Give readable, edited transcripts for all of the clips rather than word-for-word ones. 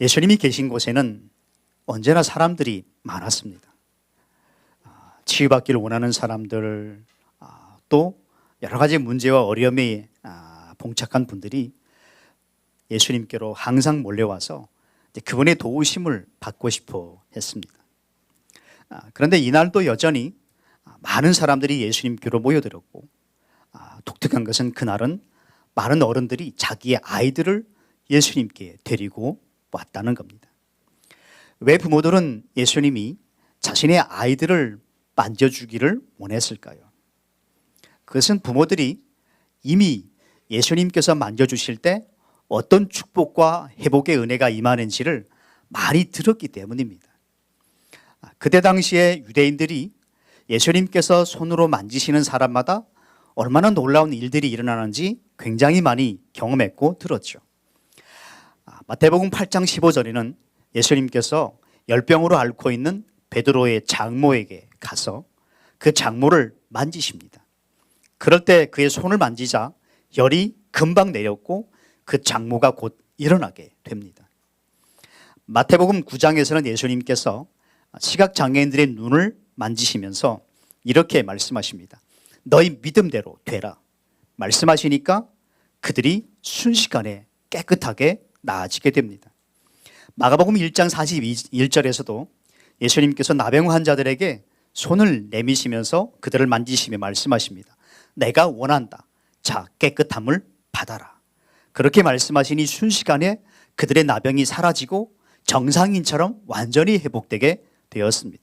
예수님이 계신 곳에는 언제나 사람들이 많았습니다. 치유받기를 원하는 사람들, 또 여러 가지 문제와 어려움에 봉착한 분들이 예수님께로 항상 몰려와서 그분의 도우심을 받고 싶어 했습니다. 그런데 이날도 여전히 많은 사람들이 예수님께로 모여들었고, 독특한 것은 그날은 많은 어른들이 자기의 아이들을 예수님께 데리고 왔다는 겁니다. 왜 부모들은 예수님이 자신의 아이들을 만져주기를 원했을까요? 그것은 부모들이 이미 예수님께서 만져주실 때 어떤 축복과 회복의 은혜가 임하는지를 많이 들었기 때문입니다. 그때 당시에 유대인들이 예수님께서 손으로 만지시는 사람마다 얼마나 놀라운 일들이 일어나는지 굉장히 많이 경험했고 들었죠. 마태복음 8장 15절에는 예수님께서 열병으로 앓고 있는 베드로의 장모에게 가서 그 장모를 만지십니다. 그럴 때 그의 손을 만지자 열이 금방 내렸고 그 장모가 곧 일어나게 됩니다. 마태복음 9장에서는 예수님께서 시각장애인들의 눈을 만지시면서 이렇게 말씀하십니다. 너희 믿음대로 되라. 말씀하시니까 그들이 순식간에 깨끗하게 나아지게 됩니다. 마가복음 1장 41절에서도 예수님께서 나병 환자들에게 손을 내미시면서 그들을 만지시며 말씀하십니다. 내가 원한다. 자, 깨끗함을 받아라. 그렇게 말씀하시니 순식간에 그들의 나병이 사라지고 정상인처럼 완전히 회복되게 되었습니다.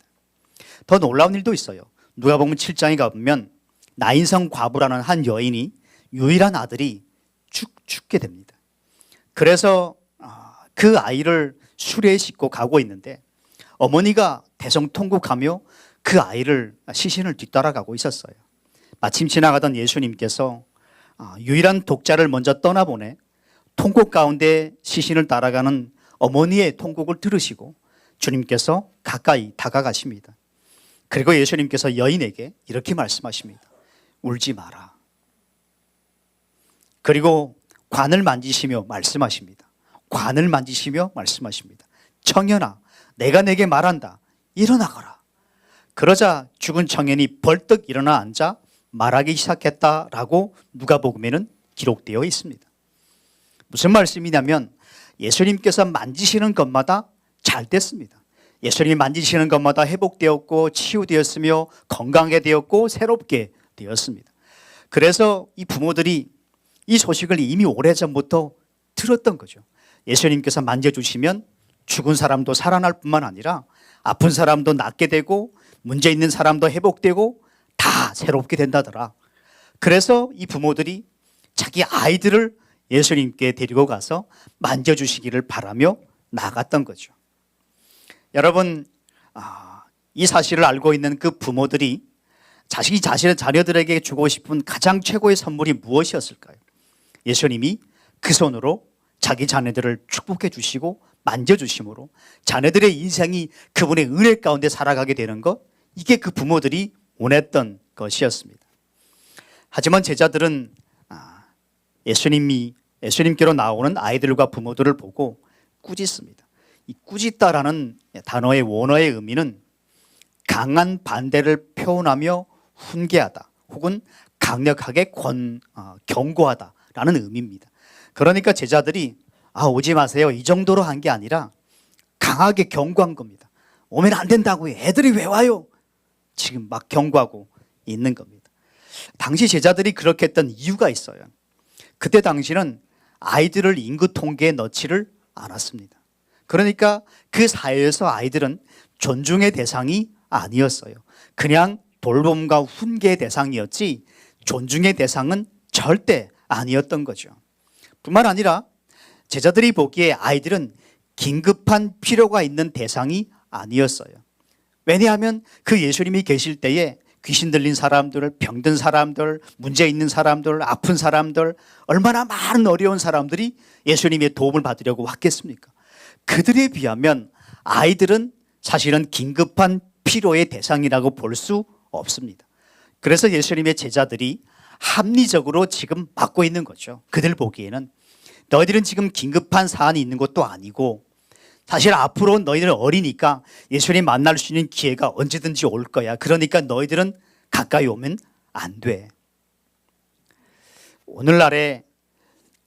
더 놀라운 일도 있어요. 누가복음 7장에 가보면 나인성 과부라는 한 여인이 유일한 아들이 죽게 됩니다. 그래서 그 아이를 수레에 싣고 가고 있는데 어머니가 대성통곡하며 그 아이를 시신을 뒤따라가고 있었어요. 마침 지나가던 예수님께서 유일한 독자를 먼저 떠나보내 통곡 가운데 시신을 따라가는 어머니의 통곡을 들으시고 주님께서 가까이 다가가십니다. 그리고 예수님께서 여인에게 이렇게 말씀하십니다. 울지 마라. 그리고 관을 만지시며 말씀하십니다. 관을 만지시며 말씀하십니다. 청년아, 내가 내게 말한다. 일어나거라. 그러자 죽은 청년이 벌떡 일어나 앉아 말하기 시작했다라고 누가복음에는 기록되어 있습니다. 무슨 말씀이냐면 예수님께서 만지시는 것마다 잘 됐습니다. 예수님이 만지시는 것마다 회복되었고 치유되었으며 건강하게 되었고 새롭게 되었습니다. 그래서 이 부모들이 이 소식을 이미 오래전부터 들었던 거죠. 예수님께서 만져주시면 죽은 사람도 살아날 뿐만 아니라 아픈 사람도 낫게 되고 문제 있는 사람도 회복되고 다 새롭게 된다더라. 그래서 이 부모들이 자기 아이들을 예수님께 데리고 가서 만져주시기를 바라며 나갔던 거죠. 여러분, 이 사실을 알고 있는 그 부모들이 자식이 자신의 자녀들에게 주고 싶은 가장 최고의 선물이 무엇이었을까요? 예수님이 그 손으로 자기 자녀들을 축복해 주시고 만져주심으로 자녀들의 인생이 그분의 은혜 가운데 살아가게 되는 것, 이게 그 부모들이 원했던 것이었습니다. 하지만 제자들은 예수님께로 나오는 아이들과 부모들을 보고 꾸짖습니다. 이 꾸짖다라는 단어의 원어의 의미는 강한 반대를 표현하며 훈계하다 혹은 강력하게 경고하다라는 의미입니다. 그러니까 제자들이 오지 마세요 이 정도로 한 게 아니라 강하게 경고한 겁니다. 오면 안 된다고요. 애들이 왜 와요? 지금 막 경고하고 있는 겁니다. 당시 제자들이 그렇게 했던 이유가 있어요. 그때 당시는 아이들을 인구 통계에 넣지를 않았습니다. 그러니까 그 사회에서 아이들은 존중의 대상이 아니었어요. 그냥 돌봄과 훈계의 대상이었지 존중의 대상은 절대 아니었던 거죠. 뿐만 아니라 제자들이 보기에 아이들은 긴급한 필요가 있는 대상이 아니었어요. 왜냐하면 그 예수님이 계실 때에 귀신 들린 사람들, 병든 사람들, 문제 있는 사람들, 아픈 사람들, 얼마나 많은 어려운 사람들이 예수님의 도움을 받으려고 왔겠습니까? 그들에 비하면 아이들은 사실은 긴급한 필요의 대상이라고 볼 수 없습니다. 그래서 예수님의 제자들이 합리적으로 지금 맡고 있는 거죠. 그들 보기에는 너희들은 지금 긴급한 사안이 있는 것도 아니고 사실 앞으로 너희들은 어리니까 예수님 만날 수 있는 기회가 언제든지 올 거야. 그러니까 너희들은 가까이 오면 안 돼. 오늘날에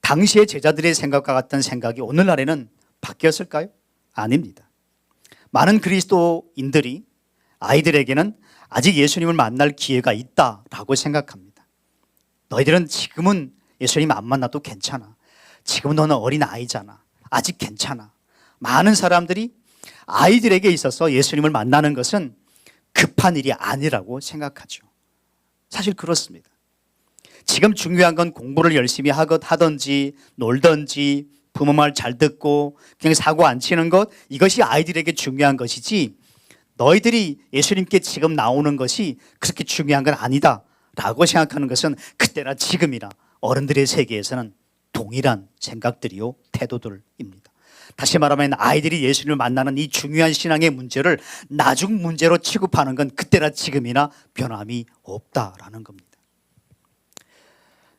당시의 제자들의 생각과 같은 생각이 오늘날에는 바뀌었을까요? 아닙니다. 많은 그리스도인들이 아이들에게는 아직 예수님을 만날 기회가 있다라고 생각합니다. 너희들은 지금은 예수님 안 만나도 괜찮아. 지금 너는 어린 아이잖아. 아직 괜찮아. 많은 사람들이 아이들에게 있어서 예수님을 만나는 것은 급한 일이 아니라고 생각하죠. 사실 그렇습니다. 지금 중요한 건 공부를 열심히 하든지 놀든지 부모 말 잘 듣고 그냥 사고 안 치는 것, 이것이 아이들에게 중요한 것이지 너희들이 예수님께 지금 나오는 것이 그렇게 중요한 건 아니다 라고 생각하는 것은 그때나 지금이나 어른들의 세계에서는 동일한 생각들이요 태도들입니다. 다시 말하면 아이들이 예수님을 만나는 이 중요한 신앙의 문제를 나중 문제로 취급하는 건 그때나 지금이나 변함이 없다라는 겁니다.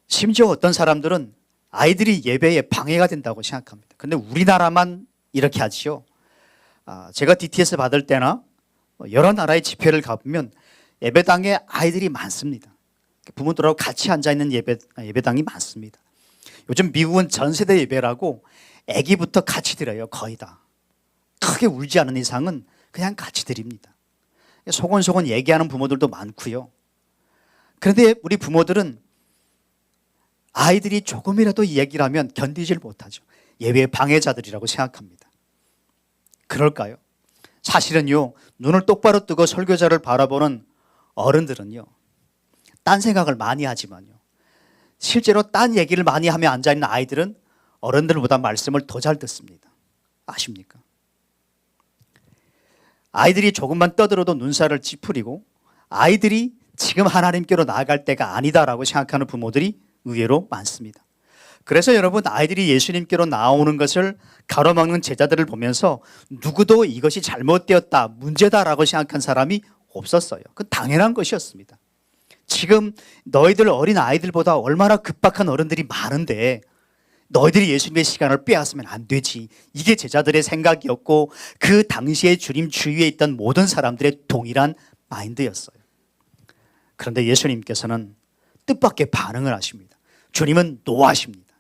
심지어 어떤 사람들은 아이들이 예배에 방해가 된다고 생각합니다. 그런데 우리나라만 이렇게 하지요. 제가 DTS 받을 때나 여러 나라의 집회를 가보면 예배당에 아이들이 많습니다. 부모들하고 같이 앉아있는 예배당이 많습니다. 요즘 미국은 전세대 예배라고 아기부터 같이 드려요. 거의 다. 크게 울지 않은 이상은 그냥 같이 드립니다. 소곤소곤 얘기하는 부모들도 많고요. 그런데 우리 부모들은 아이들이 조금이라도 얘기를 하면 견디질 못하죠. 예배의 방해자들이라고 생각합니다. 그럴까요? 사실은요, 눈을 똑바로 뜨고 설교자를 바라보는 어른들은요, 딴 생각을 많이 하지만요, 실제로 딴 얘기를 많이 하며 앉아있는 아이들은 어른들보다 말씀을 더 잘 듣습니다. 아십니까? 아이들이 조금만 떠들어도 눈살을 찌푸리고 아이들이 지금 하나님께로 나아갈 때가 아니다라고 생각하는 부모들이 의외로 많습니다. 그래서 여러분, 아이들이 예수님께로 나오는 것을 가로막는 제자들을 보면서 누구도 이것이 잘못되었다, 문제다라고 생각한 사람이 없었어요. 그건 당연한 것이었습니다. 지금 너희들 어린 아이들보다 얼마나 급박한 어른들이 많은데 너희들이 예수님의 시간을 빼앗으면 안 되지. 이게 제자들의 생각이었고 그 당시에 주님 주위에 있던 모든 사람들의 동일한 마인드였어요. 그런데 예수님께서는 뜻밖의 반응을 하십니다. 주님은 노하십니다.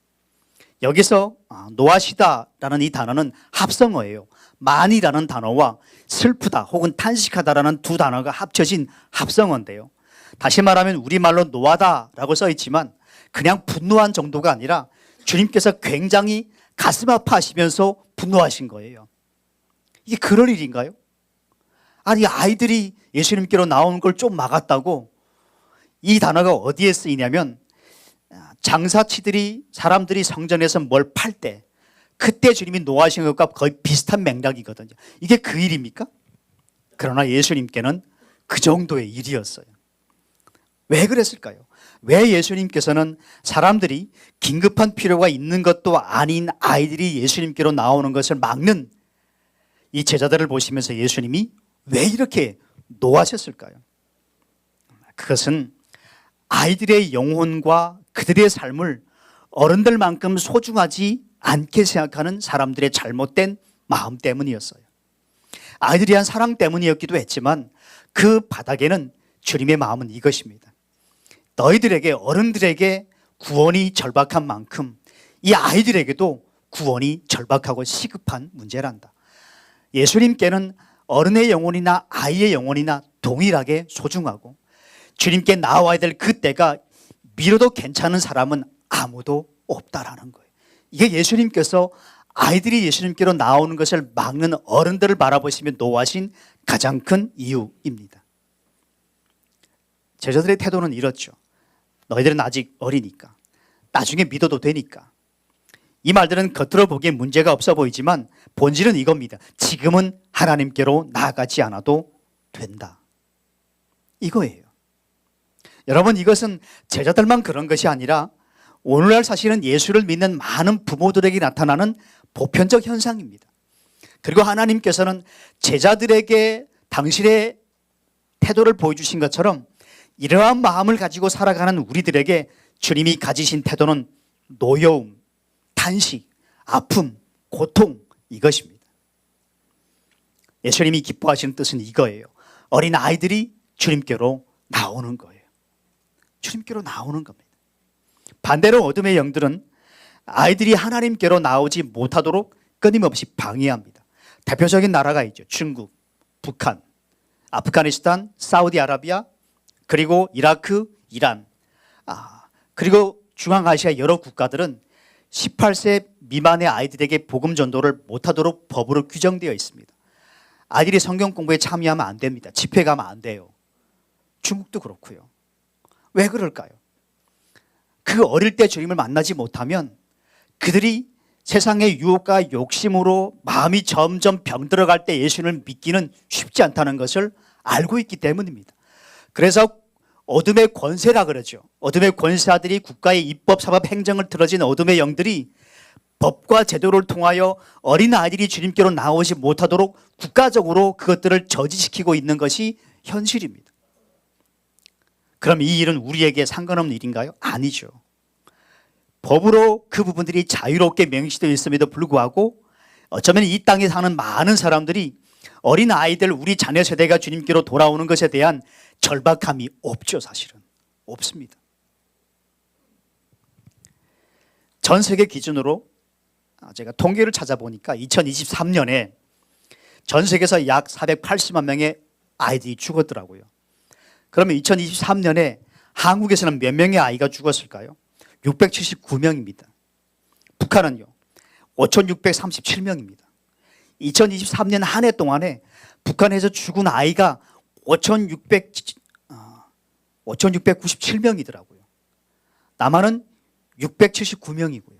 여기서 노하시다라는 이 단어는 합성어예요. 많이라는 단어와 슬프다 혹은 탄식하다라는 두 단어가 합쳐진 합성어인데요. 다시 말하면 우리말로 노하다라고 써 있지만 그냥 분노한 정도가 아니라 주님께서 굉장히 가슴 아파하시면서 분노하신 거예요. 이게 그럴 일인가요? 아니, 아이들이 예수님께로 나오는 걸 좀 막았다고. 이 단어가 어디에 쓰이냐면 장사치들이 사람들이 성전에서 뭘 팔 때 그때 주님이 노하신 것과 거의 비슷한 맥락이거든요. 이게 그 일입니까? 그러나 예수님께는 그 정도의 일이었어요. 왜 그랬을까요? 왜 예수님께서는 사람들이 긴급한 필요가 있는 것도 아닌 아이들이 예수님께로 나오는 것을 막는 이 제자들을 보시면서 예수님이 왜 이렇게 노하셨을까요? 그것은 아이들의 영혼과 그들의 삶을 어른들만큼 소중하지 않게 생각하는 사람들의 잘못된 마음 때문이었어요. 아이들에 대한 사랑 때문이었기도 했지만 그 바닥에는 주님의 마음은 이것입니다. 너희들에게, 어른들에게 구원이 절박한 만큼 이 아이들에게도 구원이 절박하고 시급한 문제란다. 예수님께는 어른의 영혼이나 아이의 영혼이나 동일하게 소중하고 주님께 나와야 될 그때가 미뤄도 괜찮은 사람은 아무도 없다라는 거예요. 이게 예수님께서 아이들이 예수님께로 나오는 것을 막는 어른들을 바라보시며 노하신 가장 큰 이유입니다. 제자들의 태도는 이렇죠. 너희들은 아직 어리니까, 나중에 믿어도 되니까. 이 말들은 겉으로 보기엔 문제가 없어 보이지만 본질은 이겁니다. 지금은 하나님께로 나아가지 않아도 된다. 이거예요. 여러분, 이것은 제자들만 그런 것이 아니라 오늘날 사실은 예수를 믿는 많은 부모들에게 나타나는 보편적 현상입니다. 그리고 하나님께서는 제자들에게 당신의 태도를 보여주신 것처럼 이러한 마음을 가지고 살아가는 우리들에게 주님이 가지신 태도는 노여움, 탄식, 아픔, 고통, 이것입니다. 예수님이 기뻐하시는 뜻은 이거예요. 어린 아이들이 주님께로 나오는 거예요. 주님께로 나오는 겁니다. 반대로 어둠의 영들은 아이들이 하나님께로 나오지 못하도록 끊임없이 방해합니다. 대표적인 나라가 있죠. 중국, 북한, 아프가니스탄, 사우디아라비아, 그리고 이라크, 이란, 그리고 중앙아시아 여러 국가들은 18세 미만의 아이들에게 복음 전도를 못하도록 법으로 규정되어 있습니다. 아이들이 성경 공부에 참여하면 안 됩니다. 집회 가면 안 돼요. 중국도 그렇고요. 왜 그럴까요? 그 어릴 때 주님을 만나지 못하면 그들이 세상의 유혹과 욕심으로 마음이 점점 병들어갈 때 예수님을 믿기는 쉽지 않다는 것을 알고 있기 때문입니다. 그래서 어둠의 권세라 그러죠. 어둠의 권세자들이 국가의 입법, 사법, 행정을 틀어진 어둠의 영들이 법과 제도를 통하여 어린 아이들이 주님께로 나오지 못하도록 국가적으로 그것들을 저지시키고 있는 것이 현실입니다. 그럼 이 일은 우리에게 상관없는 일인가요? 아니죠. 법으로 그 부분들이 자유롭게 명시되어 있음에도 불구하고 어쩌면 이 땅에 사는 많은 사람들이 어린 아이들, 우리 자녀 세대가 주님께로 돌아오는 것에 대한 절박함이 없죠. 사실은 없습니다. 전 세계 기준으로 제가 통계를 찾아보니까 2023년에 전 세계에서 약 480만 명의 아이들이 죽었더라고요. 그러면 2023년에 한국에서는 몇 명의 아이가 죽었을까요? 679명입니다. 북한은요 5,637명입니다. 2023년 한 해 동안에 북한에서 죽은 아이가 5,697명이더라고요. 남한은 679명이고요.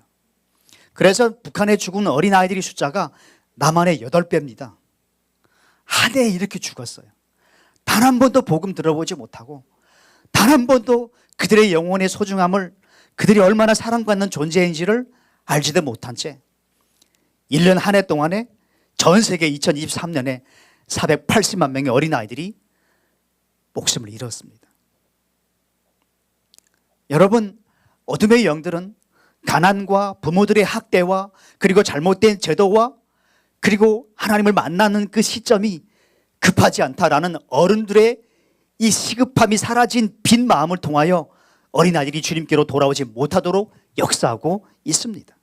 그래서 북한에 죽은 어린아이들의 숫자가 남한의 8배입니다. 한 해에 이렇게 죽었어요. 단 한 번도 복음 들어보지 못하고 단 한 번도 그들의 영혼의 소중함을, 그들이 얼마나 사랑받는 존재인지를 알지도 못한 채 1년 한 해 동안에 전 세계 2023년에 480만 명의 어린아이들이 목숨을 잃었습니다. 여러분, 어둠의 영들은 가난과 부모들의 학대와 그리고 잘못된 제도와 그리고 하나님을 만나는 그 시점이 급하지 않다라는 어른들의 이 시급함이 사라진 빈 마음을 통하여 어린아이들이 주님께로 돌아오지 못하도록 역사하고 있습니다.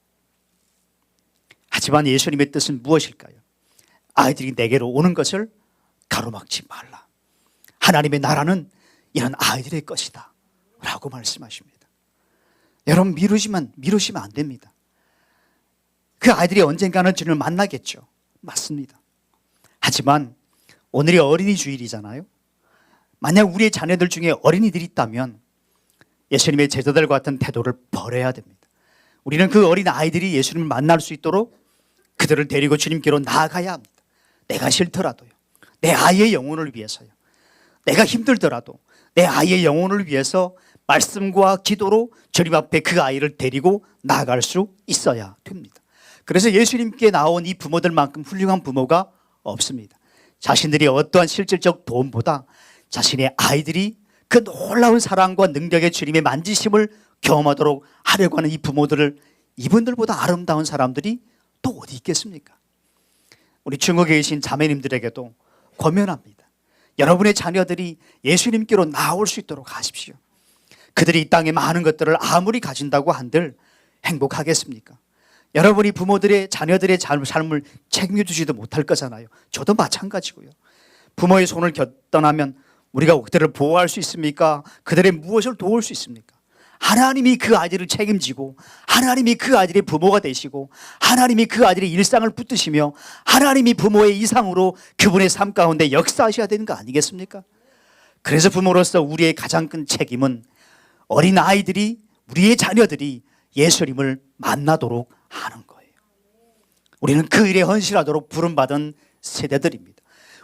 하지만 예수님의 뜻은 무엇일까요? 아이들이 내게로 오는 것을 가로막지 말라. 하나님의 나라는 이런 아이들의 것이다 라고 말씀하십니다. 여러분, 미루시면 안 됩니다. 그 아이들이 언젠가는 주님을 만나겠죠. 맞습니다. 하지만 오늘이 어린이 주일이잖아요. 만약 우리의 자녀들 중에 어린이들이 있다면 예수님의 제자들과 같은 태도를 버려야 됩니다. 우리는 그 어린 아이들이 예수님을 만날 수 있도록 그들을 데리고 주님께로 나아가야 합니다. 내가 싫더라도요, 내 아이의 영혼을 위해서요, 내가 힘들더라도 내 아이의 영혼을 위해서 말씀과 기도로 주님 앞에 그 아이를 데리고 나아갈 수 있어야 됩니다. 그래서 예수님께 나온 이 부모들만큼 훌륭한 부모가 없습니다. 자신들이 어떠한 실질적 도움보다 자신의 아이들이 그 놀라운 사랑과 능력의 주님의 만지심을 경험하도록 하려고 하는 이 부모들을, 이분들보다 아름다운 사람들이 또 어디 있겠습니까? 우리 중국에 계신 자매님들에게도 권면합니다. 여러분의 자녀들이 예수님께로 나올 수 있도록 하십시오. 그들이 이 땅에 많은 것들을 아무리 가진다고 한들 행복하겠습니까? 여러분이 부모들의 자녀들의 삶을 책임져 주지도 못할 거잖아요. 저도 마찬가지고요. 부모의 손을 떠나면 우리가 그들을 보호할 수 있습니까? 그들의 무엇을 도울 수 있습니까? 하나님이 그 아이들을 책임지고 하나님이 그 아이들의 부모가 되시고 하나님이 그 아이들의 일상을 붙드시며 하나님이 부모의 이상으로 그분의 삶 가운데 역사하셔야 되는 거 아니겠습니까? 그래서 부모로서 우리의 가장 큰 책임은 어린 아이들이, 우리의 자녀들이 예수님을 만나도록 하는 거예요. 우리는 그 일에 헌신하도록 부름받은 세대들입니다.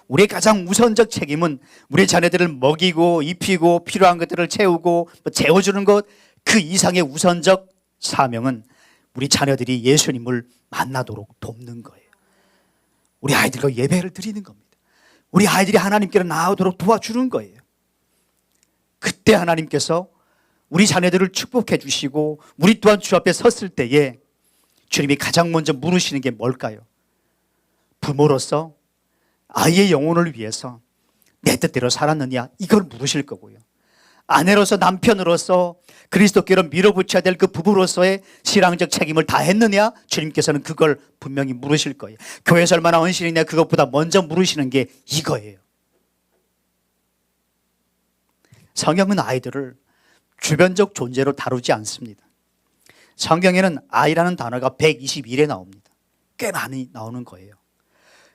우리의 가장 우선적 책임은 우리의 자녀들을 먹이고 입히고 필요한 것들을 채우고 재워주는 것, 그 이상의 우선적 사명은 우리 자녀들이 예수님을 만나도록 돕는 거예요. 우리 아이들과 예배를 드리는 겁니다. 우리 아이들이 하나님께로 나오도록 도와주는 거예요. 그때 하나님께서 우리 자녀들을 축복해 주시고 우리 또한 주 앞에 섰을 때에 주님이 가장 먼저 물으시는 게 뭘까요? 부모로서 아이의 영혼을 위해서 내 뜻대로 살았느냐, 이걸 물으실 거고요. 아내로서, 남편으로서, 그리스도께로 밀어붙여야 될 그 부부로서의 신앙적 책임을 다했느냐, 주님께서는 그걸 분명히 물으실 거예요. 교회에서 얼마나 헌신이냐, 그것보다 먼저 물으시는 게 이거예요. 성경은 아이들을 주변적 존재로 다루지 않습니다. 성경에는 아이라는 단어가 121에 나옵니다. 꽤 많이 나오는 거예요.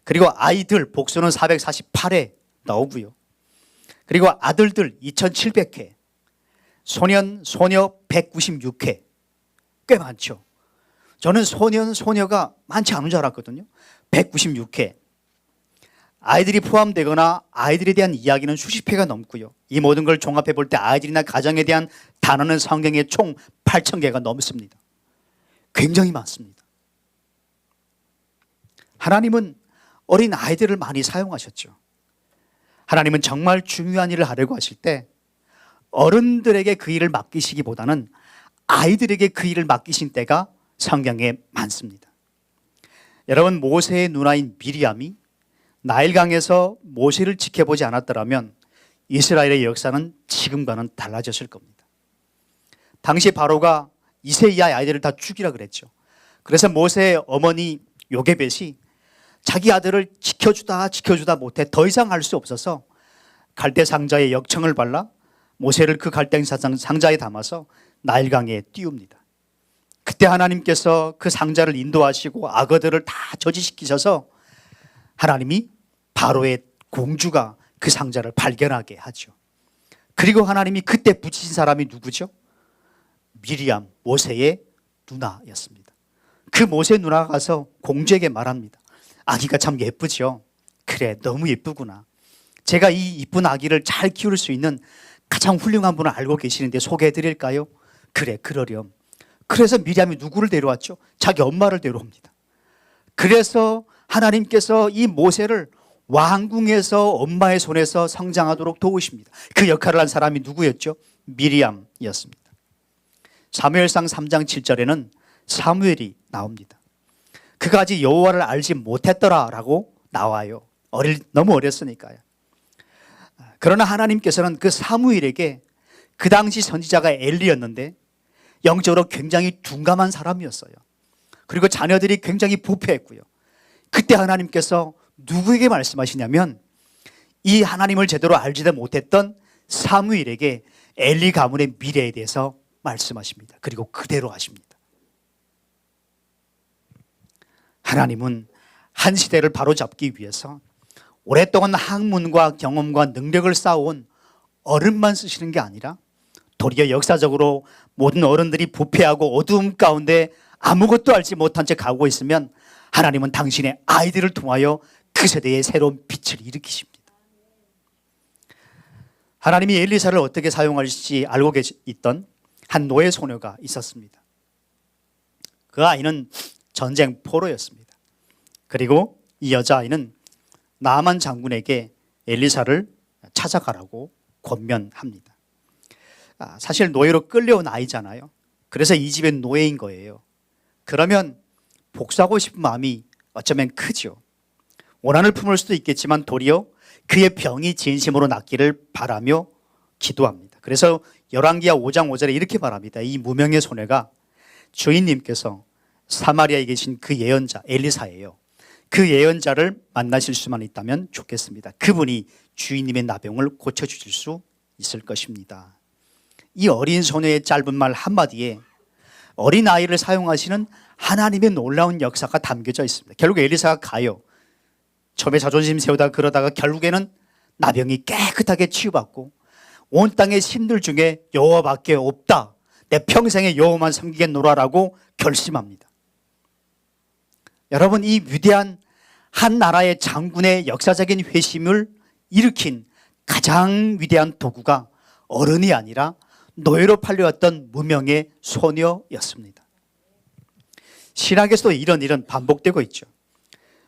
그리고 아이들 복수는 448에 나오고요. 그리고 아들들 2700회, 소년, 소녀 196회, 꽤 많죠. 저는 소년, 소녀가 많지 않은 줄 알았거든요. 196회. 아이들이 포함되거나 아이들에 대한 이야기는 수십 회가 넘고요. 이 모든 걸 종합해 볼 때 아이들이나 가정에 대한 단어는 성경에 총 8,000개가 넘습니다. 굉장히 많습니다. 하나님은 어린 아이들을 많이 사용하셨죠. 하나님은 정말 중요한 일을 하려고 하실 때 어른들에게 그 일을 맡기시기보다는 아이들에게 그 일을 맡기신 때가 성경에 많습니다. 여러분, 모세의 누나인 미리암이 나일강에서 모세를 지켜보지 않았더라면 이스라엘의 역사는 지금과는 달라졌을 겁니다. 당시 바로가 이세 이하의 아이들을 다 죽이라 그랬죠. 그래서 모세의 어머니 요게벳이 자기 아들을 지켜주다 못해 더 이상 할 수 없어서 갈대 상자에 역청을 발라 모세를 그 갈대 상자에 담아서 나일강에 띄웁니다. 그때 하나님께서 그 상자를 인도하시고 악어들을 다 저지시키셔서 하나님이 바로의 공주가 그 상자를 발견하게 하죠. 그리고 하나님이 그때 붙이신 사람이 누구죠? 미리암, 모세의 누나였습니다. 그 모세 누나가 가서 공주에게 말합니다. 아기가 참 예쁘죠? 그래, 너무 예쁘구나. 제가 이 이쁜 아기를 잘 키울 수 있는 가장 훌륭한 분을 알고 계시는데 소개해 드릴까요? 그래, 그러렴. 그래서 미리암이 누구를 데려왔죠? 자기 엄마를 데려옵니다. 그래서 하나님께서 이 모세를 왕궁에서 엄마의 손에서 성장하도록 도우십니다. 그 역할을 한 사람이 누구였죠? 미리암이었습니다. 사무엘상 3장 7절에는 사무엘이 나옵니다. 그가 아직 여호와를 알지 못했더라라고 나와요. 너무 어렸으니까요. 그러나 하나님께서는 그 사무엘에게, 그 당시 선지자가 엘리였는데 영적으로 굉장히 둔감한 사람이었어요. 그리고 자녀들이 굉장히 부패했고요. 그때 하나님께서 누구에게 말씀하시냐면 이 하나님을 제대로 알지도 못했던 사무엘에게 엘리 가문의 미래에 대해서 말씀하십니다. 그리고 그대로 하십니다. 하나님은 한 시대를 바로잡기 위해서 오랫동안 학문과 경험과 능력을 쌓아온 어른만 쓰시는 게 아니라 도리어 역사적으로 모든 어른들이 부패하고 어두움 가운데 아무것도 알지 못한 채 가고 있으면 하나님은 당신의 아이들을 통하여 그 세대에 새로운 빛을 일으키십니다. 하나님이 엘리사를 어떻게 사용할지 알고 있던 한 노예 소녀가 있었습니다. 그 아이는 전쟁 포로였습니다. 그리고 이 여자아이는 나아만 장군에게 엘리사를 찾아가라고 권면합니다. 사실 노예로 끌려온 아이잖아요. 그래서 이 집의 노예인 거예요. 그러면 복수하고 싶은 마음이 어쩌면 크죠. 원한을 품을 수도 있겠지만 도리어 그의 병이 진심으로 낫기를 바라며 기도합니다. 그래서 열왕기하 5장 5절에 이렇게 말합니다. 이 무명의 소녀가 주인님께서 사마리아에 계신 그 예언자 엘리사예요. 그 예언자를 만나실 수만 있다면 좋겠습니다. 그분이 주인님의 나병을 고쳐주실 수 있을 것입니다. 이 어린 소녀의 짧은 말 한마디에 어린아이를 사용하시는 하나님의 놀라운 역사가 담겨져 있습니다. 결국 엘리사가 가요. 처음에 자존심 세우다가 그러다가 결국에는 나병이 깨끗하게 치유받고 온 땅의 신들 중에 여호와밖에 없다. 내 평생에 여호와만 섬기겠노라라고 결심합니다. 여러분, 이 위대한 한 나라의 장군의 역사적인 회심을 일으킨 가장 위대한 도구가 어른이 아니라 노예로 팔려왔던 무명의 소녀였습니다. 신학에서도 이런 일은 반복되고 있죠.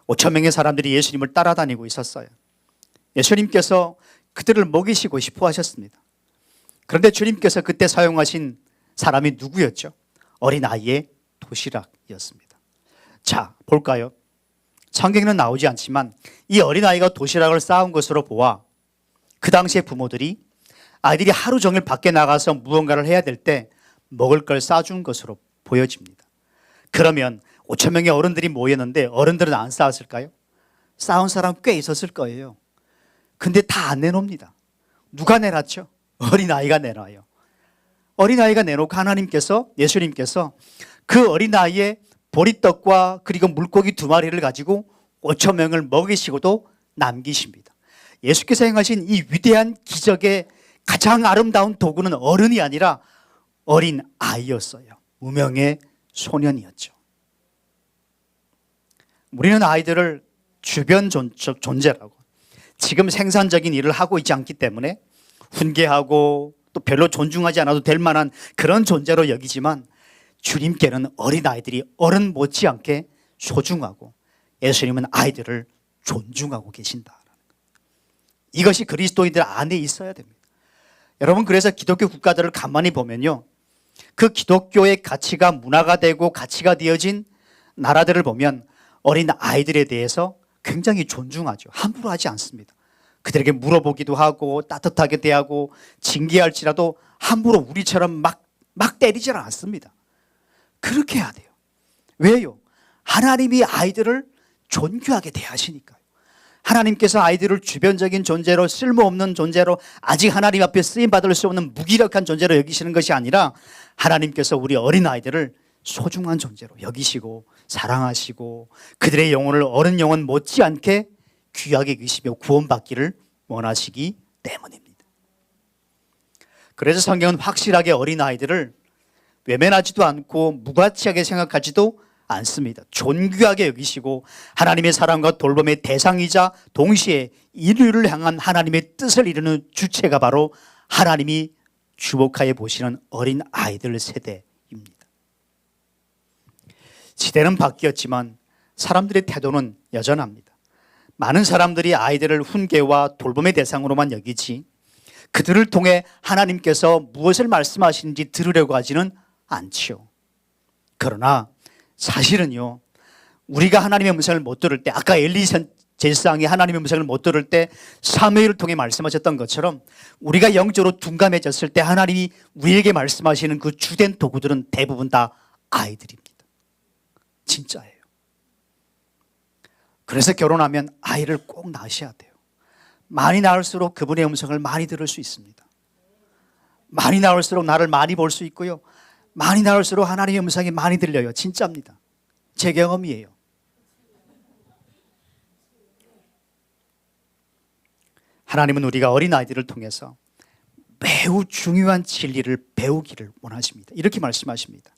5천 명의 사람들이 예수님을 따라다니고 있었어요. 예수님께서 그들을 먹이시고 싶어 하셨습니다. 그런데 주님께서 그때 사용하신 사람이 누구였죠? 어린아이의 도시락이었습니다. 자, 볼까요? 성경에는 나오지 않지만 이 어린아이가 도시락을 싸온 것으로 보아 그 당시에 부모들이 아이들이 하루 종일 밖에 나가서 무언가를 해야 될 때 먹을 걸 싸준 것으로 보여집니다. 그러면 5천 명의 어른들이 모였는데 어른들은 안 싸웠을까요? 싸운 사람 꽤 있었을 거예요. 근데 다 안 내놉니다. 누가 내놨죠? 어린아이가 내놔요. 어린아이가 내놓고 하나님께서, 예수님께서 그 어린아이의 보리떡과 그리고 물고기 2마리를 가지고 5천 명을 먹이시고도 남기십니다. 예수께서 행하신 이 위대한 기적의 가장 아름다운 도구는 어른이 아니라 어린 아이였어요. 무명의 소년이었죠. 우리는 아이들을 주변 존재라고, 지금 생산적인 일을 하고 있지 않기 때문에 훈계하고 또 별로 존중하지 않아도 될 만한 그런 존재로 여기지만 주님께는 어린아이들이 어른 못지않게 소중하고 예수님은 아이들을 존중하고 계신다. 이것이 그리스도인들 안에 있어야 됩니다. 여러분, 그래서 기독교 국가들을 가만히 보면요, 그 기독교의 가치가 문화가 되고 가치가 되어진 나라들을 보면 어린 아이들에 대해서 굉장히 존중하죠. 함부로 하지 않습니다. 그들에게 물어보기도 하고 따뜻하게 대하고 징계할지라도 함부로 우리처럼 막 때리질 않습니다. 그렇게 해야 돼요. 왜요? 하나님이 아이들을 존귀하게 대하시니까요. 하나님께서 아이들을 주변적인 존재로, 쓸모없는 존재로, 아직 하나님 앞에 쓰임받을 수 없는 무기력한 존재로 여기시는 것이 아니라 하나님께서 우리 어린아이들을 소중한 존재로 여기시고 사랑하시고 그들의 영혼을 어른 영혼 못지않게 귀하게 여기시며 구원받기를 원하시기 때문입니다. 그래서 성경은 확실하게 어린아이들을 외면하지도 않고 무가치하게 생각하지도 않습니다. 존귀하게 여기시고 하나님의 사랑과 돌봄의 대상이자 동시에 인류를 향한 하나님의 뜻을 이루는 주체가 바로 하나님이 주목하여 보시는 어린 아이들 세대입니다. 시대는 바뀌었지만 사람들의 태도는 여전합니다. 많은 사람들이 아이들을 훈계와 돌봄의 대상으로만 여기지 그들을 통해 하나님께서 무엇을 말씀하시는지 들으려고 하지는 않지요. 그러나 사실은요, 우리가 하나님의 음성을 못 들을 때, 아까 엘리 제사장이 하나님의 음성을 못 들을 때 사무엘을 통해 말씀하셨던 것처럼 우리가 영적으로 둔감해졌을 때 하나님이 우리에게 말씀하시는 그 주된 도구들은 대부분 다 아이들입니다. 진짜예요. 그래서 결혼하면 아이를 꼭 낳으셔야 돼요. 많이 낳을수록 그분의 음성을 많이 들을 수 있습니다. 많이 낳을수록 나를 많이 볼 수 있고요, 많이 낳을수록 하나님의 음성이 많이 들려요. 진짜입니다. 제 경험이에요. 하나님은 우리가 어린아이들을 통해서 매우 중요한 진리를 배우기를 원하십니다. 이렇게 말씀하십니다.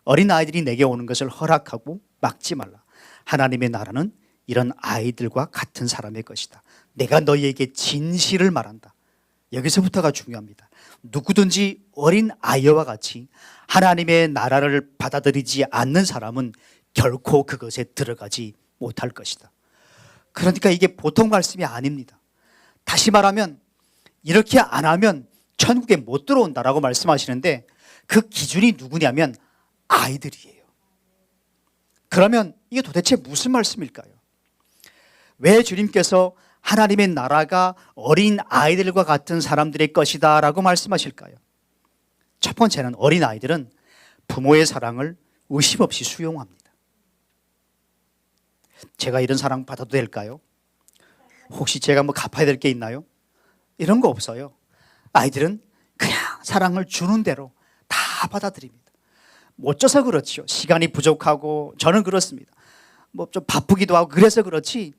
어린아이들이 내게 오는 것을 허락하고 막지 말라. 하나님의 나라는 이런 아이들과 같은 사람의 것이다. 내가 너희에게 진실을 말한다. 여기서부터가 중요합니다. 누구든지 어린 아이와 같이 하나님의 나라를 받아들이지 않는 사람은 결코 그것에 들어가지 못할 것이다. 그러니까 이게 보통 말씀이 아닙니다. 다시 말하면 이렇게 안 하면 천국에 못 들어온다라고 말씀하시는데 그 기준이 누구냐면 아이들이에요. 그러면 이게 도대체 무슨 말씀일까요? 왜 주님께서 하나님의 나라가 어린 아이들과 같은 사람들의 것이다 라고 말씀하실까요? 첫 번째는 어린 아이들은 부모의 사랑을 의심 없이 수용합니다. 제가 이런 사랑 받아도 될까요? 혹시 제가 뭐 갚아야 될 게 있나요? 이런 거 없어요. 아이들은 그냥 사랑을 주는 대로 다 받아들입니다. 못 줘서 그렇죠. 시간이 부족하고 저는 그렇습니다. 뭐 좀 바쁘기도 하고 그래서 그렇지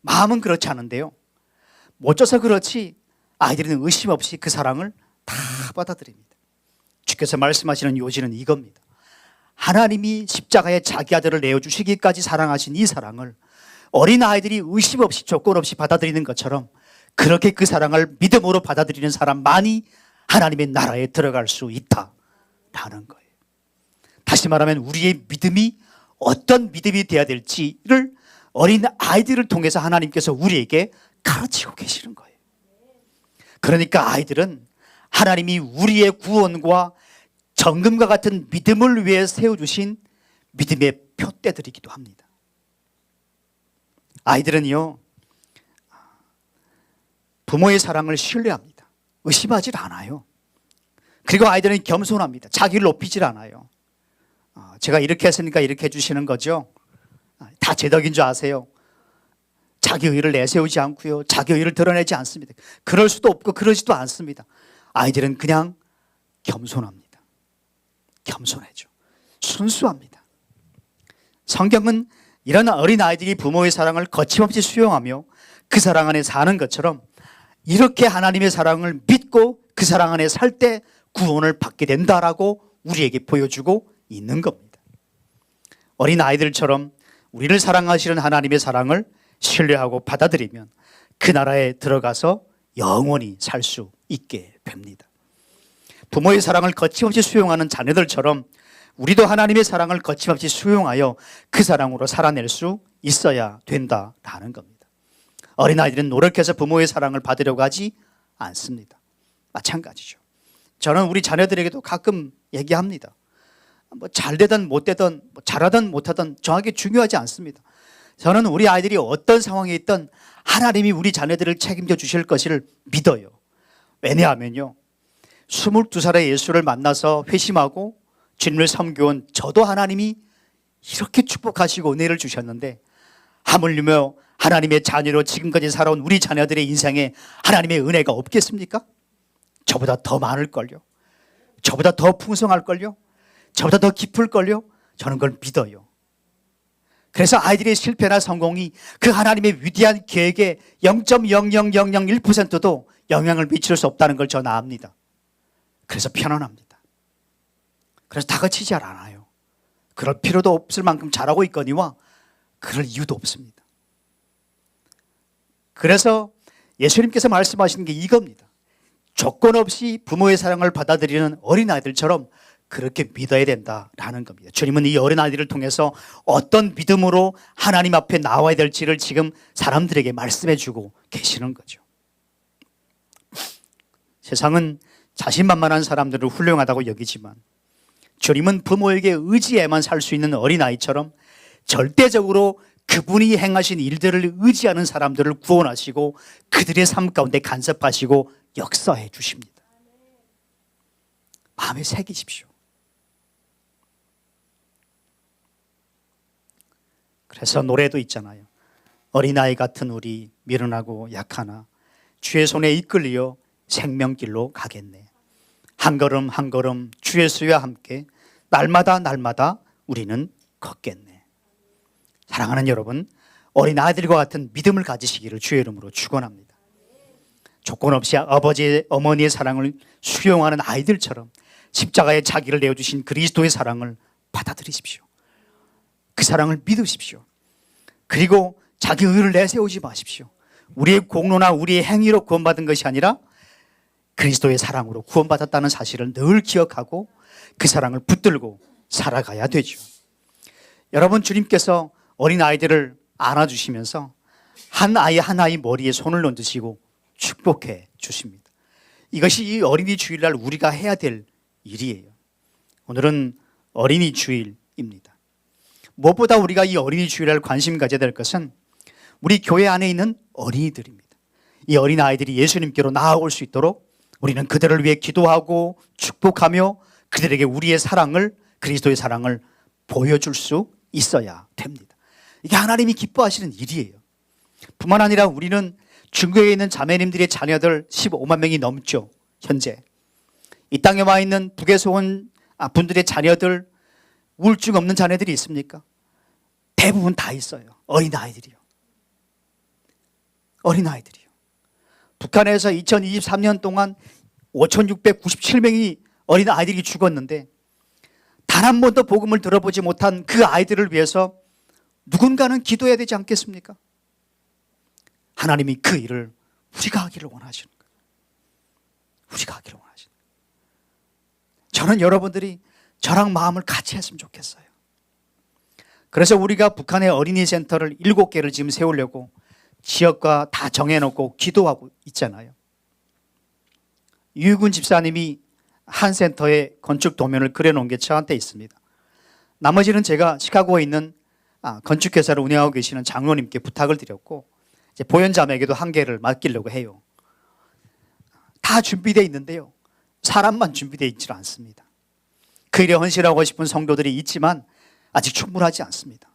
마음은 그렇지 않은데요, 못 줘서 그렇지 아이들은 의심 없이 그 사랑을 다 받아들입니다. 주께서 말씀하시는 요지는 이겁니다. 하나님이 십자가에 자기 아들을 내어주시기까지 사랑하신 이 사랑을 어린 아이들이 의심 없이 조건 없이 받아들이는 것처럼 그렇게 그 사랑을 믿음으로 받아들이는 사람만이 하나님의 나라에 들어갈 수 있다라는 거예요. 다시 말하면 우리의 믿음이 어떤 믿음이 되어야 될지를 어린 아이들을 통해서 하나님께서 우리에게 가르치고 계시는 거예요. 그러니까 아이들은 하나님이 우리의 구원과 정금과 같은 믿음을 위해 세워주신 믿음의 표대들이기도 합니다. 아이들은요, 부모의 사랑을 신뢰합니다. 의심하질 않아요. 그리고 아이들은 겸손합니다. 자기를 높이질 않아요. 제가 이렇게 했으니까 이렇게 해주시는 거죠. 다 제 덕인 줄 아세요. 자기 의의를 내세우지 않고요, 자기 의의를 드러내지 않습니다. 그럴 수도 없고 그러지도 않습니다. 아이들은 그냥 겸손합니다. 겸손해져. 순수합니다. 성경은 이런 어린아이들이 부모의 사랑을 거침없이 수용하며 그 사랑 안에 사는 것처럼 이렇게 하나님의 사랑을 믿고 그 사랑 안에 살 때 구원을 받게 된다라고 우리에게 보여주고 있는 겁니다. 어린아이들처럼 우리를 사랑하시는 하나님의 사랑을 신뢰하고 받아들이면 그 나라에 들어가서 영원히 살 수 있게 됩니다. 부모의 사랑을 거침없이 수용하는 자녀들처럼 우리도 하나님의 사랑을 거침없이 수용하여 그 사랑으로 살아낼 수 있어야 된다라는 겁니다. 어린아이들은 노력해서 부모의 사랑을 받으려고 하지 않습니다. 마찬가지죠. 저는 우리 자녀들에게도 가끔 얘기합니다. 뭐 잘되든 못되든 잘하든 못하든 정확히 중요하지 않습니다. 저는 우리 아이들이 어떤 상황에 있든 하나님이 우리 자녀들을 책임져 주실 것을 믿어요. 왜냐하면요, 22살에 예수를 만나서 회심하고 주님을 섬겨온 저도 하나님이 이렇게 축복하시고 은혜를 주셨는데, 하물며 하나님의 자녀로 지금까지 살아온 우리 자녀들의 인생에 하나님의 은혜가 없겠습니까? 저보다 더 많을걸요. 저보다 더 풍성할걸요. 저보다 더 깊을걸요. 저는 그걸 믿어요. 그래서 아이들의 실패나 성공이 그 하나님의 위대한 계획에 0.00001%도 영향을 미칠 수 없다는 걸 저는 압니다. 그래서 편안합니다. 그래서 다그치지 않아요. 그럴 필요도 없을 만큼 잘하고 있거니와 그럴 이유도 없습니다. 그래서 예수님께서 말씀하시는 게 이겁니다. 조건 없이 부모의 사랑을 받아들이는 어린아이들처럼 그렇게 믿어야 된다라는 겁니다. 주님은 이 어린아이들을 통해서 어떤 믿음으로 하나님 앞에 나와야 될지를 지금 사람들에게 말씀해 주고 계시는 거죠. 세상은 자신만만한 사람들을 훌륭하다고 여기지만 주님은 부모에게 의지해만 살 수 있는 어린아이처럼 절대적으로 그분이 행하신 일들을 의지하는 사람들을 구원하시고 그들의 삶 가운데 간섭하시고 역사해 주십니다. 마음에 새기십시오. 그래서 노래도 있잖아요. 어린아이 같은 우리 미련하고 약하나 주의 손에 이끌려 생명길로 가겠네. 한 걸음 한 걸음 주 예수와 함께 날마다 날마다 우리는 걷겠네. 사랑하는 여러분, 어린아이들과 같은 믿음을 가지시기를 주의 이름으로 축원합니다. 조건 없이 아버지 어머니의 사랑을 수용하는 아이들처럼 십자가에 자기를 내어주신 그리스도의 사랑을 받아들이십시오. 그 사랑을 믿으십시오. 그리고 자기 의를 내세우지 마십시오. 우리의 공로나 우리의 행위로 구원받은 것이 아니라 그리스도의 사랑으로 구원받았다는 사실을 늘 기억하고 그 사랑을 붙들고 살아가야 되죠. 여러분, 주님께서 어린아이들을 안아주시면서 한 아이 한 아이 머리에 손을 얹으시고 축복해 주십니다. 이것이 이 어린이 주일날 우리가 해야 될 일이에요. 오늘은 어린이 주일입니다. 무엇보다 우리가 이 어린이 주일날 관심 가져야 될 것은 우리 교회 안에 있는 어린이들입니다. 이 어린아이들이 예수님께로 나아올 수 있도록 우리는 그들을 위해 기도하고 축복하며 그들에게 우리의 사랑을, 그리스도의 사랑을 보여줄 수 있어야 됩니다. 이게 하나님이 기뻐하시는 일이에요. 뿐만 아니라 우리는 중국에 있는 자매님들의 자녀들 15만 명이 넘죠. 현재 이 땅에 와 있는 북에서 온 분들의 자녀들, 우울증 없는 자녀들이 있습니까? 대부분 다 있어요. 어린아이들이요. 어린아이들이요. 북한에서 2023년 동안 5,697명이 어린아이들이 죽었는데 단 한 번도 복음을 들어보지 못한 그 아이들을 위해서 누군가는 기도해야 되지 않겠습니까? 하나님이 그 일을 우리가 하기를 원하시는 거예요. 우리가 하기를 원하시는 거예요. 저는 여러분들이 저랑 마음을 같이 했으면 좋겠어요. 그래서 우리가 북한의 어린이 센터를 7개를 지금 세우려고 지역과 다 정해놓고 기도하고 있잖아요. 유익훈 집사님이 한 센터에 건축 도면을 그려놓은 게 저한테 있습니다. 나머지는 제가 시카고에 있는 건축회사를 운영하고 계시는 장로님께 부탁을 드렸고 이제 보현자매에게도 한 개를 맡기려고 해요. 다 준비되어 있는데요, 사람만 준비되어 있지 않습니다. 그 일에 헌신하고 싶은 성도들이 있지만 아직 충분하지 않습니다.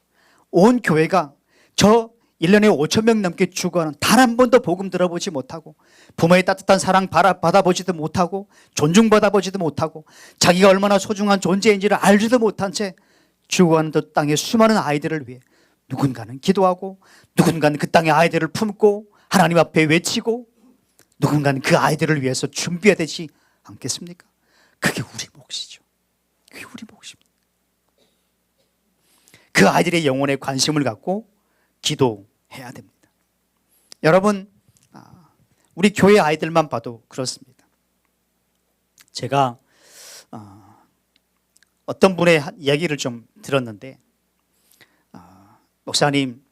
온 교회가 저 1년에 5천 명 넘게 죽어가는 단 한 번도 복음 들어보지 못하고 부모의 따뜻한 사랑 받아보지도 못하고 존중받아보지도 못하고 자기가 얼마나 소중한 존재인지를 알지도 못한 채 죽어가는 저 땅의 수많은 아이들을 위해 누군가는 기도하고 누군가는 그 땅의 아이들을 품고 하나님 앞에 외치고 누군가는 그 아이들을 위해서 준비해야 되지 않겠습니까? 그게 우리 몫이죠. 그게 우리 몫입니다. 그 아이들의 영혼에 관심을 갖고 기도해야 됩니다. 여러분, 우리 교회 아이들만 봐도 그렇습니다. 제가 어떤 분의 이야기를 좀 들었는데, 목사님,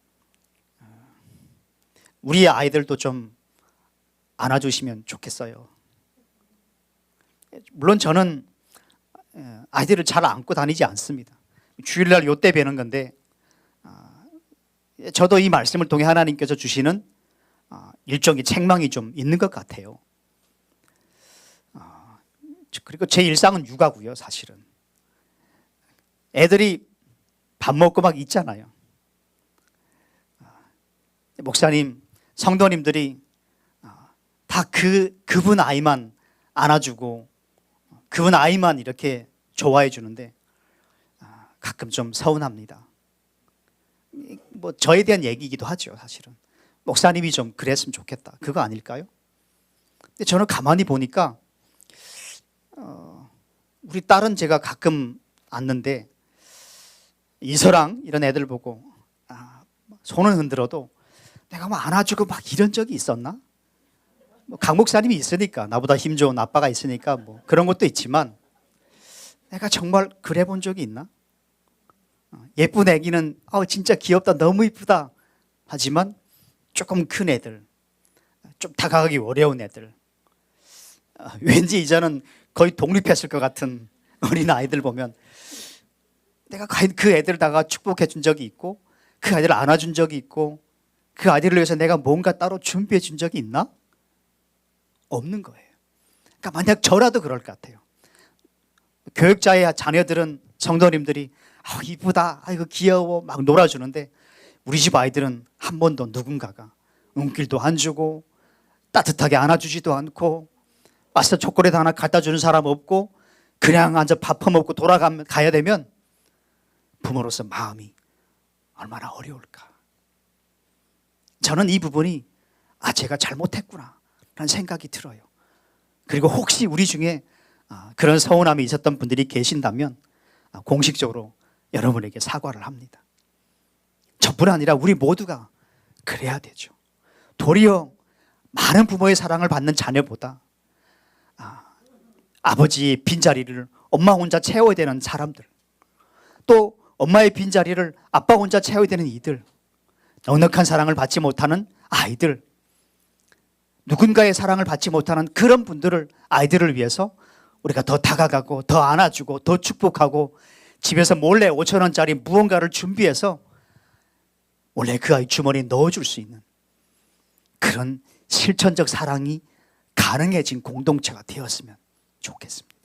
우리 아이들도 좀 안아주시면 좋겠어요. 물론 저는 아이들을 잘 안고 다니지 않습니다. 주일날 요때 뵈는 건데, 저도 이 말씀을 통해 하나님께서 주시는 일종의 책망이 좀 있는 것 같아요. 그리고 제 일상은 육아고요. 사실은 애들이 밥 먹고 막 있잖아요. 목사님, 성도님들이 다 그분 아이만 안아주고 그분 아이만 이렇게 좋아해 주는데 가끔 좀 서운합니다. 뭐 저에 대한 얘기이기도 하죠. 사실은 목사님이 좀 그랬으면 좋겠다, 그거 아닐까요? 근데 저는 가만히 보니까 우리 딸은 제가 가끔 안는데 이서랑 이런 애들 보고 손을 흔들어도 내가 뭐 안아주고 막 이런 적이 있었나? 뭐 강 목사님이 있으니까, 나보다 힘 좋은 아빠가 있으니까 뭐 그런 것도 있지만 내가 정말 그래 본 적이 있나? 예쁜 애기는 진짜 귀엽다, 너무 이쁘다 하지만 조금 큰 애들, 좀 다가가기 어려운 애들, 왠지 이제는 거의 독립했을 것 같은 어린 아이들 보면 내가 과연 그 애들다가 축복해 준 적이 있고 그 아이들을 안아준 적이 있고 그 아이들을 위해서 내가 뭔가 따로 준비해 준 적이 있나? 없는 거예요. 그러니까 만약 저라도 그럴 것 같아요. 교육자의 자녀들은, 성도님들이 이쁘다, 아이고 귀여워 막 놀아주는데 우리 집 아이들은 한 번도 누군가가 눈길도 안 주고 따뜻하게 안아주지도 않고 와서 초콜릿 하나 갖다 주는 사람 없고 그냥 앉아 밥 퍼먹고 가야 되면 부모로서 마음이 얼마나 어려울까. 저는 이 부분이 제가 잘못했구나 라는 생각이 들어요. 그리고 혹시 우리 중에 그런 서운함이 있었던 분들이 계신다면 공식적으로 여러분에게 사과를 합니다. 저뿐 아니라 우리 모두가 그래야 되죠. 도리어 많은 부모의 사랑을 받는 자녀보다 아버지의 빈자리를 엄마 혼자 채워야 되는 사람들, 또 엄마의 빈자리를 아빠 혼자 채워야 되는 이들, 넉넉한 사랑을 받지 못하는 아이들, 누군가의 사랑을 받지 못하는 그런 분들을, 아이들을 위해서 우리가 더 다가가고 더 안아주고 더 축복하고 집에서 몰래 5천 원짜리 무언가를 준비해서 원래 그 아이 주머니에 넣어줄 수 있는 그런 실천적 사랑이 가능해진 공동체가 되었으면 좋겠습니다.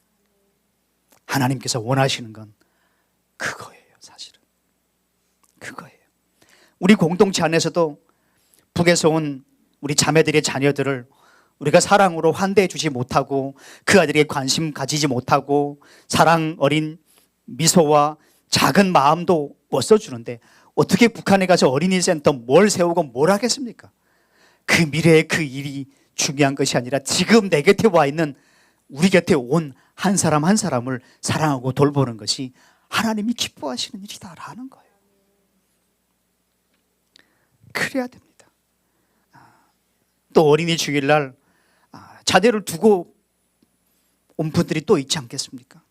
하나님께서 원하시는 건 그거예요. 사실은 그거예요. 우리 공동체 안에서도 북에서 온 우리 자매들의 자녀들을 우리가 사랑으로 환대해 주지 못하고 그 아이들에게 관심 가지지 못하고 사랑 어린 미소와 작은 마음도 못 써주는데 어떻게 북한에 가서 어린이 센터 뭘 세우고 뭘 하겠습니까? 그 미래의 그 일이 중요한 것이 아니라 지금 내 곁에 와 있는, 우리 곁에 온 한 사람 한 사람을 사랑하고 돌보는 것이 하나님이 기뻐하시는 일이다라는 거예요. 그래야 됩니다. 또 어린이 주일날 자녀를 두고 온 분들이 또 있지 않겠습니까?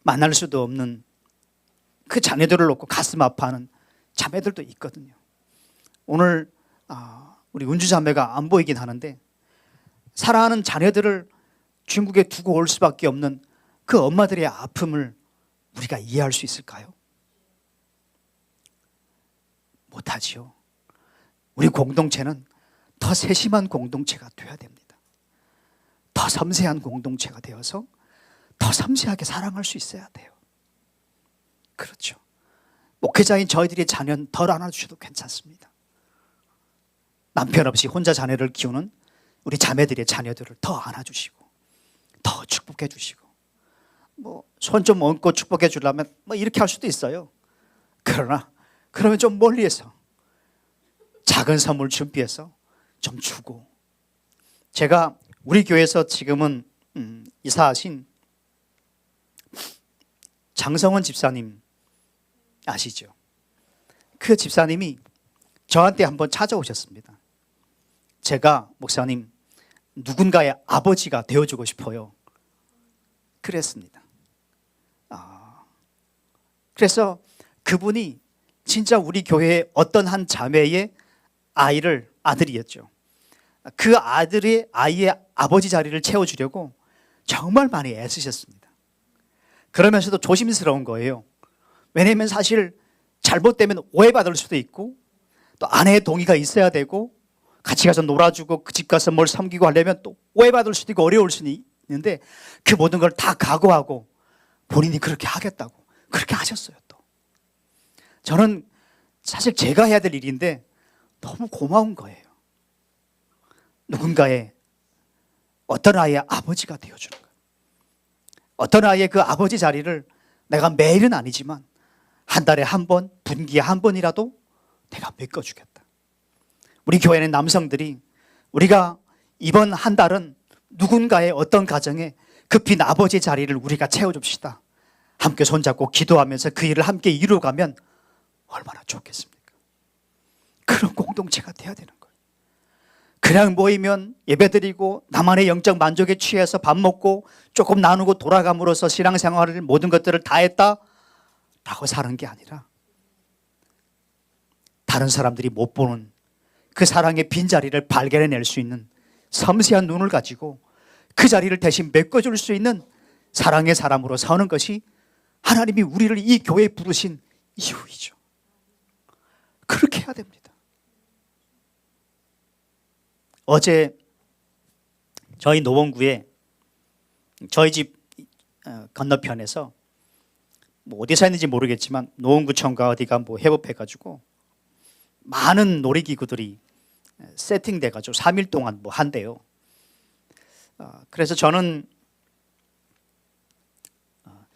만날 수도 없는 그 자녀들을 놓고 가슴 아파하는 자매들도 있거든요. 오늘 우리 은주 자매가 안 보이긴 하는데 사랑하는 자녀들을 중국에 두고 올 수밖에 없는 그 엄마들의 아픔을 우리가 이해할 수 있을까요? 못하지요. 우리 공동체는 더 세심한 공동체가 되어야 됩니다. 더 섬세한 공동체가 되어서 더 섬세하게 사랑할 수 있어야 돼요. 그렇죠. 목회자인 저희들의 자녀는 덜 안아주셔도 괜찮습니다. 남편 없이 혼자 자녀를 키우는 우리 자매들의 자녀들을 더 안아주시고 더 축복해 주시고, 뭐 손 좀 얹고 축복해 주려면 뭐 이렇게 할 수도 있어요. 그러면 좀 멀리에서 작은 선물 준비해서 좀 주고. 제가 우리 교회에서 지금은 이사하신 장성원 집사님 아시죠? 그 집사님이 저한테 한번 찾아오셨습니다. 제가 목사님 누군가의 아버지가 되어주고 싶어요. 그랬습니다. 그래서 그분이 진짜 우리 교회의 어떤 한 자매의 아들이었죠. 그 아이의 아버지 자리를 채워주려고 정말 많이 애쓰셨습니다. 그러면서도 조심스러운 거예요. 왜냐하면 사실 잘못되면 오해받을 수도 있고, 또 아내의 동의가 있어야 되고, 같이 가서 놀아주고 그 집 가서 뭘 섬기고 하려면 또 오해받을 수도 있고 어려울 수도 있는데, 그 모든 걸 다 각오하고 본인이 그렇게 하겠다고 그렇게 하셨어요. 또 저는 사실 제가 해야 될 일인데 너무 고마운 거예요. 누군가의 어떤 아이의 아버지가 되어주는 거예요. 어떤 아이의 그 아버지 자리를 내가 매일은 아니지만 한 달에 한 번, 분기에 한 번이라도 내가 메꿔주겠다. 우리 교회는 남성들이 우리가 이번 한 달은 누군가의 어떤 가정에 급히 아버지의 자리를 우리가 채워줍시다. 함께 손잡고 기도하면서 그 일을 함께 이루어가면 얼마나 좋겠습니까? 그런 공동체가 돼야 되는 거예요. 그냥 모이면 예배드리고 나만의 영적 만족에 취해서 밥 먹고 조금 나누고 돌아감으로써 신앙생활을 모든 것들을 다 했다라고 사는 게 아니라, 다른 사람들이 못 보는 그 사랑의 빈자리를 발견해낼 수 있는 섬세한 눈을 가지고 그 자리를 대신 메꿔줄 수 있는 사랑의 사람으로 서는 것이 하나님이 우리를 이 교회에 부르신 이유이죠. 그렇게 해야 됩니다. 어제 저희 노원구에 저희 집 건너편에서 뭐 어디서 했는지 모르겠지만 노원구청과 어디가 뭐 협업해가지고 많은 놀이기구들이 세팅돼가지고 3일 동안 뭐 한대요. 그래서 저는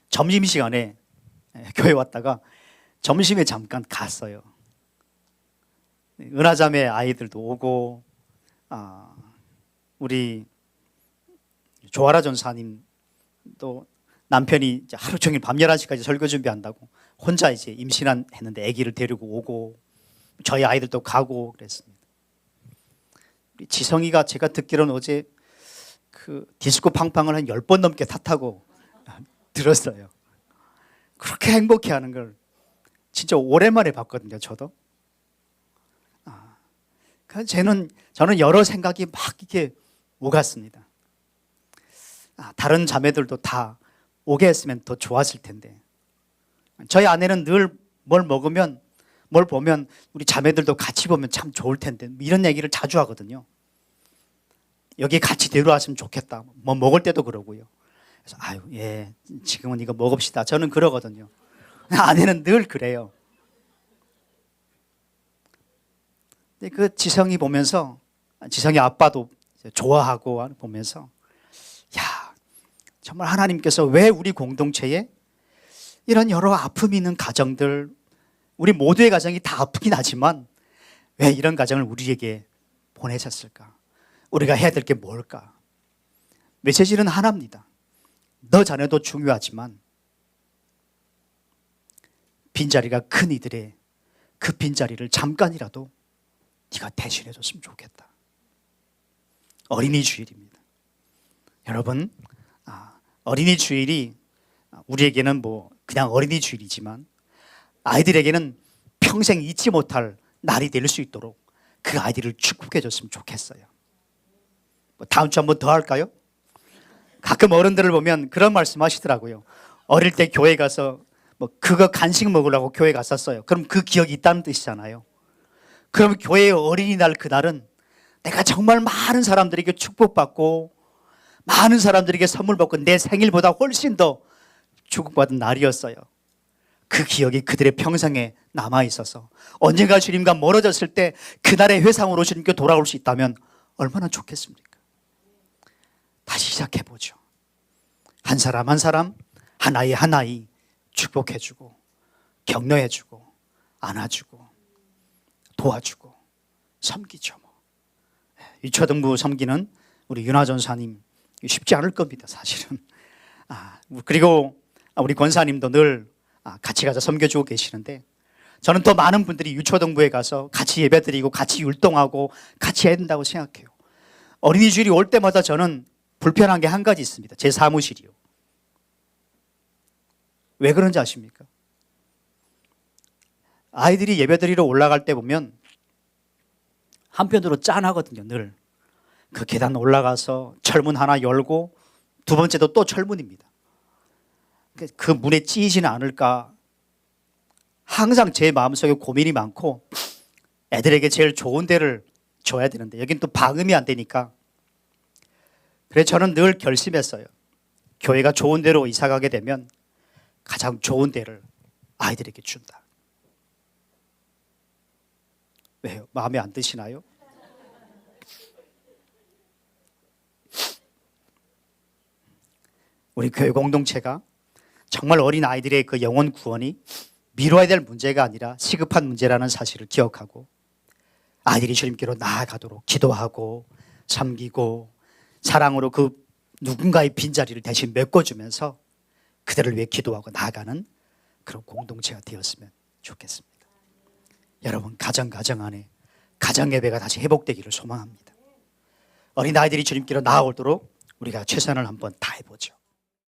점심시간에 교회 왔다가 점심에 잠깐 갔어요. 은하자매 아이들도 오고, 우리 조아라 전사님도 남편이 이제 하루 종일 밤 11시까지 설교 준비한다고 혼자 이제 임신했는데 아기를 데리고 오고, 저희 아이들도 가고 그랬습니다. 우리 지성이가 제가 듣기로는 어제 그 디스코 팡팡을 한 10번 넘게 탔다고 들었어요. 그렇게 행복해하는 걸 진짜 오랜만에 봤거든요. 저도. 저는 여러 생각이 막 이렇게 오갔습니다. 다른 자매들도 다 오게 했으면 더 좋았을 텐데, 저희 아내는 늘 뭘 먹으면 뭘 보면 우리 자매들도 같이 보면 참 좋을 텐데 이런 얘기를 자주 하거든요. 여기 같이 데려왔으면 좋겠다. 뭐 먹을 때도 그러고요. 그래서 예, 지금은 이거 먹읍시다. 저는 그러거든요. 아내는 늘 그래요. 근데 그 지성이 보면서, 지성이 아빠도 좋아하고 보면서, 야, 정말 하나님께서 왜 우리 공동체에 이런 여러 아픔이 있는 가정들, 우리 모두의 가정이 다 아프긴 하지만 왜 이런 가정을 우리에게 보내셨을까? 우리가 해야 될 게 뭘까? 메시지는 하나입니다. 너 자녀도 중요하지만 빈자리가 큰 이들의 그 빈자리를 잠깐이라도 네가 대신해 줬으면 좋겠다. 어린이 주일입니다. 여러분, 어린이 주일이 우리에게는 뭐 그냥 어린이 주일이지만 아이들에게는 평생 잊지 못할 날이 될 수 있도록 그 아이들을 축복해 줬으면 좋겠어요. 다음 주 한번 더 할까요? 가끔 어른들을 보면 그런 말씀 하시더라고요. 어릴 때 교회 가서 뭐 그거 간식 먹으려고 교회 갔었어요. 그럼 그 기억이 있다는 뜻이잖아요. 그럼 교회의 어린이날 그날은 내가 정말 많은 사람들에게 축복받고 많은 사람들에게 선물 받고 내 생일보다 훨씬 더 축복받은 날이었어요. 그 기억이 그들의 평생에 남아있어서 언젠가 주님과 멀어졌을 때 그날의 회상으로 주님께 돌아올 수 있다면 얼마나 좋겠습니까? 다시 시작해보죠. 한 사람 한 사람, 한 아이 한 아이 축복해주고 격려해주고 안아주고 도와주고 섬기죠. 뭐. 유초등부 섬기는 우리 윤하 전사님 쉽지 않을 겁니다, 사실은. 그리고 우리 권사님도 늘 같이 가서 섬겨주고 계시는데, 저는 더 많은 분들이 유초등부에 가서 같이 예배드리고 같이 율동하고 같이 해야 된다고 생각해요. 어린이 주일이 올 때마다 저는 불편한 게 한 가지 있습니다. 제 사무실이요. 왜 그런지 아십니까? 아이들이 예배드리러 올라갈 때 보면 한편으로 짠하거든요. 늘 그 계단 올라가서 철문 하나 열고 두 번째도 또 철문입니다. 그 문에 찌이지는 않을까 항상 제 마음속에 고민이 많고, 애들에게 제일 좋은 데를 줘야 되는데 여긴 또 방음이 안 되니까, 그래서 저는 늘 결심했어요. 교회가 좋은 데로 이사 가게 되면 가장 좋은 데를 아이들에게 준다. 왜요? 마음에 안 드시나요? 우리 교회 공동체가 정말 어린 아이들의 그 영혼 구원이 미뤄야 될 문제가 아니라 시급한 문제라는 사실을 기억하고, 아이들이 주님께로 나아가도록 기도하고 섬기고 사랑으로 그 누군가의 빈자리를 대신 메꿔주면서 그들을 위해 기도하고 나아가는 그런 공동체가 되었으면 좋겠습니다. 여러분, 가정 안에 가정 예배가 다시 회복되기를 소망합니다. 어린 아이들이 주님께로 나아오도록 우리가 최선을 한번 다해보죠.